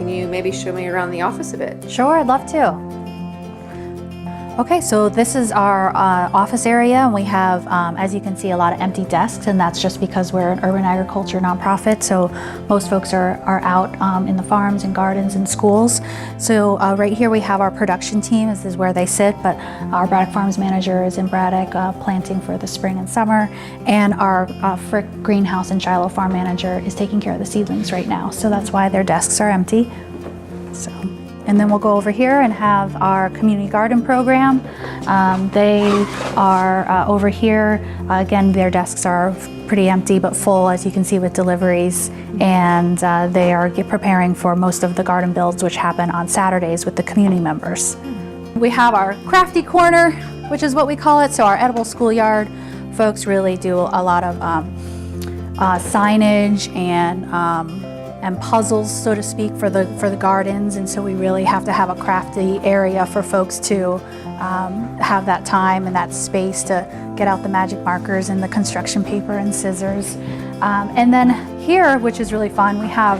can you maybe show me around the office a bit? Sure, I'd love to. Okay, so this is our office area, and we have, as you can see, a lot of empty desks, and that's just because we're an urban agriculture nonprofit, so most folks are out in the farms and gardens and schools. So right here we have our production team. This is where they sit, but our Braddock Farms manager is in Braddock planting for the spring and summer, and our Frick greenhouse and Shiloh farm manager is taking care of the seedlings right now, so that's why their desks are empty. So. And then we'll go over here and have our community garden program. They are over here. Again, their desks are pretty empty but full, as you can see, with deliveries. And they are preparing for most of the garden builds, which happen on Saturdays with the community members. We have our crafty corner, which is what we call it. So our edible schoolyard folks really do a lot of signage and puzzles, so to speak, for the gardens, and so we really have to have a crafty area for folks to have that time and that space to get out the magic markers and the construction paper and scissors. And then here, which is really fun, we have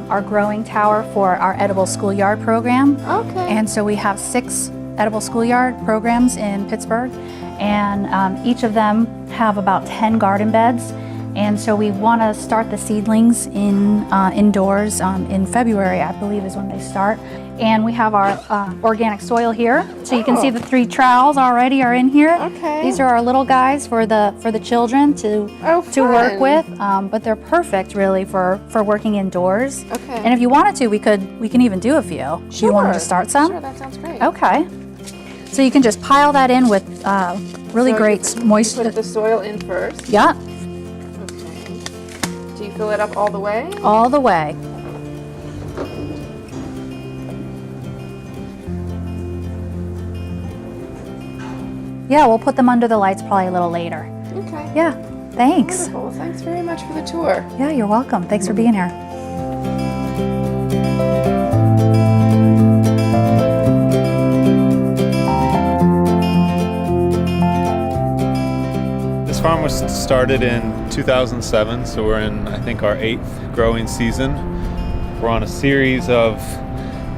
our growing tower for our edible schoolyard program. Okay. And so we have 6 edible schoolyard programs in Pittsburgh, and each of them have about 10 garden beds. And so we want to start the seedlings indoors in February, I believe is when they start. And we have our organic soil here. So you can see the 3 trowels already are in here. Okay. These are our little guys for the children to work with. But they're perfect really for working indoors. Okay. And if you wanted to, we can even do a few. Sure. Do you want to start some? Sure, that sounds great. Okay. So you can just pile that in with really great moisture. Put the soil in first. Yeah. Do you fill it up all the way? All the way. Yeah, we'll put them under the lights probably a little later. Okay. Yeah, thanks. Wonderful. Well, thanks very much for the tour. Yeah, you're welcome. Thanks for being here. This farm was started in 2007, so we're in, I think, our 8th growing season. We're on a series of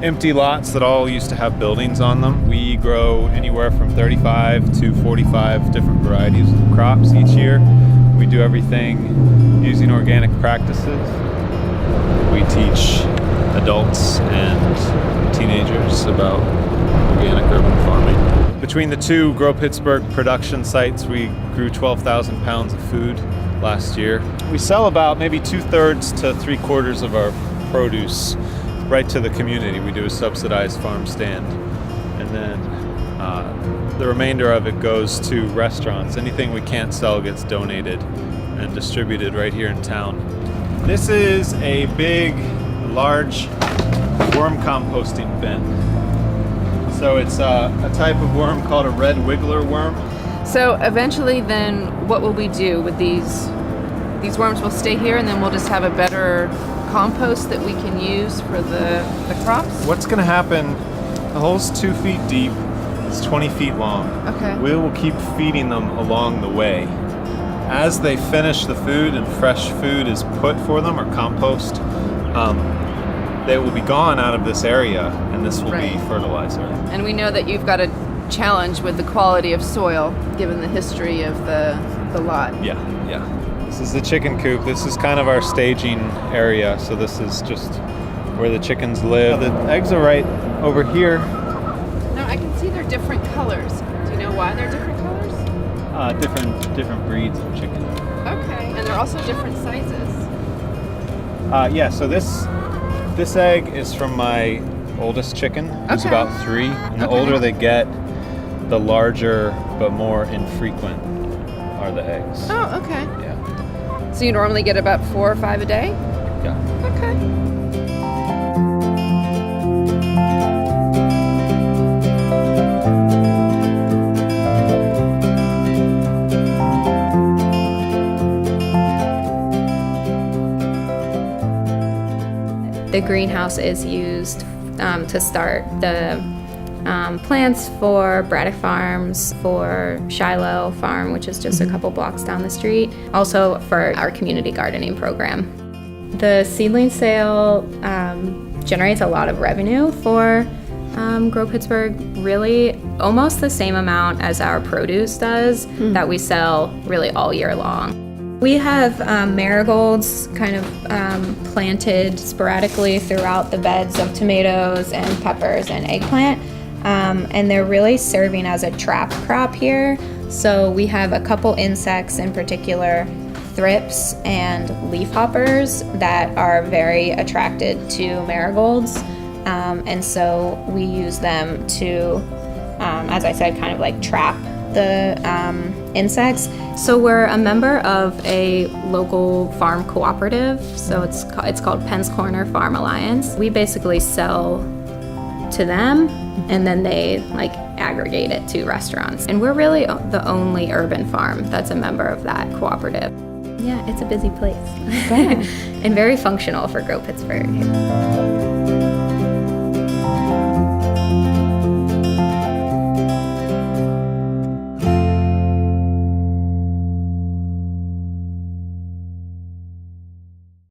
empty lots that all used to have buildings on them. We grow anywhere from 35 to 45 different varieties of crops each year. We do everything using organic practices. We teach adults and teenagers about organic urban farming. Between the 2 Grow Pittsburgh production sites, we grew 12,000 pounds of food last year. We sell about maybe 2/3 to 3/4 of our produce right to the community. We do a subsidized farm stand. And then the remainder of it goes to restaurants. Anything we can't sell gets donated and distributed right here in town. This is a big, large worm composting bin. So it's a type of worm called a red wiggler worm. So eventually then what will we do with these? These worms will stay here and then we'll just have a better compost that we can use for the crops? What's gonna happen, the hole's 2 feet deep, it's 20 feet long. Okay. We will keep feeding them along the way. As they finish the food and fresh food is put for them, or compost, they will be gone out of this area and this will be fertilizer. And we know that you've got a challenge with the quality of soil given the history of the lot. Yeah. This is the chicken coop. This is kind of our staging area. So this is just where the chickens live. The eggs are right over here. Now I can see they're different colors. Do you know why they're different colors? Different breeds of chicken. Okay. And they're also different sizes. Yeah, so this egg is from my oldest chicken, who's Okay. about 3. And the older they get, the larger but more infrequent are the eggs. Oh, okay. Yeah. So you normally get about 4 or 5 a day? Yeah. Okay. The greenhouse is used to start the plants for Braddock Farms, for Shiloh Farm, which is just a couple blocks down the street, also for our community gardening program. The seedling sale generates a lot of revenue for Grow Pittsburgh, really almost the same amount as our produce does that we sell really all year long. We have marigolds kind of planted sporadically throughout the beds of tomatoes and peppers and eggplant, and they're really serving as a trap crop here. So we have a couple insects in particular, thrips and leafhoppers, that are very attracted to marigolds. And so we use them to, as I said, kind of like trap the insects. So we're a member of a local farm cooperative. So it's called Penn's Corner Farm Alliance. We basically sell to them, and then they like aggregate it to restaurants. And we're really the only urban farm that's a member of that cooperative. Yeah, it's a busy place and very functional for Grow Pittsburgh.